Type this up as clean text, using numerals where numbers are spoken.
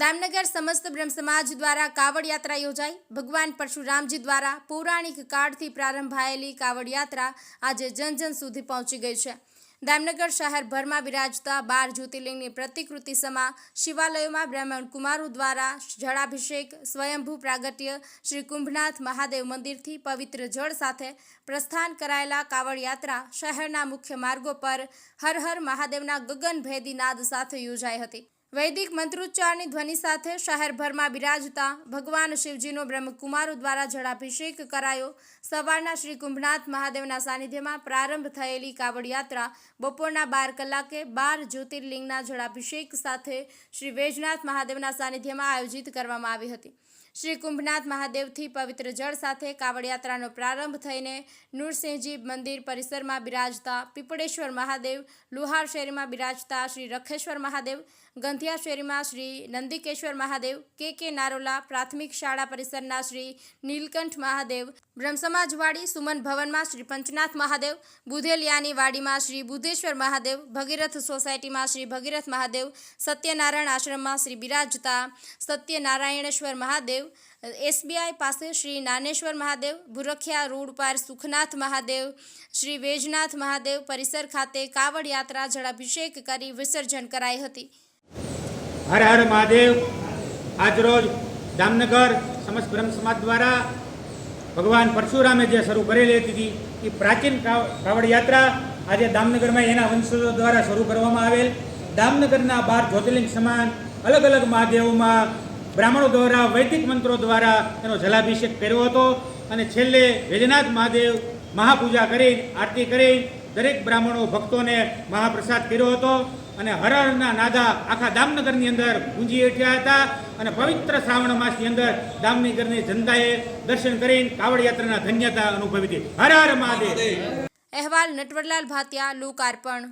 दामनगर समस्त ब्रह्म समाज द्वारा कावड़ यात्रा योजाई। भगवान परशुरामजी द्वारा पौराणिक काळथी प्रारंभायेली कावड़ यात्रा आज जन जन सुधी पहोंची गई है। दामनगर शहरभर में विराजता 12 ज्योतिर्लिंगनी प्रतिकृति समा शिवालयों में ब्राह्मण कुमारों द्वारा जलाभिषेक, स्वयंभू प्रागट्य श्री कुंभनाथ महादेव मंदिर थी पवित्र जल साथे प्रस्थान करायेला कावड़ यात्रा शहरना मुख्य मार्गों पर हर हर महादेवना गगनभेदी नाद साथे योजाई हती। वैदिक मंत्रोच्चारनी ध्वनि साथे शहरभर में बिराजता भगवान शिवजीनो ब्रह्मकुमारों द्वारा जलाभिषेक करायो। सवाરના श्री कुंभनाथ महादेवना सानिध्यमां प्रारंभ थयेली कावड़ यात्रा बपोરના 12 कलाके 12 ज्योतिर्लिंगना जलाभिषेक साथे श्री वैजनाथ महादेवना सानिध्यमां आयोजित करवामां आवी हती। श्री कुंभनाथ महादेव थी पवित्र जल साथे कावड़ यात्रानो प्रारंभ थईने नूरसिंहजी मंदिर परिसर में बिराजता पीपळेश्वर महादेव, लुहार शेरी में बिराजता श्री रखेश्वर महादेव, गंधिया शेरी में श्री नंदिकेश्वर महादेव, के नारोला प्राथमिक शाळा परिसरना श्री नीलकंठ महादेव, ब्रह्म समाजवाड़ी सुमन भवन में श्री पंचनाथ महादेव, बुधेलियानी वाड़ी में श्री बुधेश्वर महादेव, भगीरथ सोसायटी में श्री भगीरथ महादेव, सत्यनारायण आश्रम में श्री बिराजता सत्यनारायणेश्वर महादेव, SBI पासे श्री नानेश्वर महादेव, बुरखिया रोड पर सुखनाथ महादेव, श्री वैजनाथ महादेव परिसर खाते कावड़ यात्रा जलाभिषेक करी विसर्जन कराई हती। हर हर महादेव। आज रोज दामनगर समस्त ब्रह्म समाज द्वारा भगवान परशुरामे जे शुरू करेली थी ये प्राचीन कावड़ यात्रा आज दामनगर में एना वंशजों द्वारा शुरू करवामां आवेल। दामनगरना 12 ज्योतिर्लिंग समान अलग अलग महादेव में ब्राह्मणों द्वारा वैदिक मंत्रों द्वारा एनो जलाभिषेक कर्यो हतो अने छेल्ले वैजनाथ महादेव महापूजा करी आरती करी दरेक ब्राह्मणों भक्तों ने महाप्रसाद कर्यो हतो अने हर हરના नादा आखा दामनगरनी अंदर गूंजी उठ्या हता अने पवित्र श्रावण मासनी अंदर दामनगरनी जनताए दर्शन करीने कावड़ यात्राना धन्यता अनुभवी थी। हर हर महादेव। अहवाल नटवरलाल भातिया, लोकार्पण।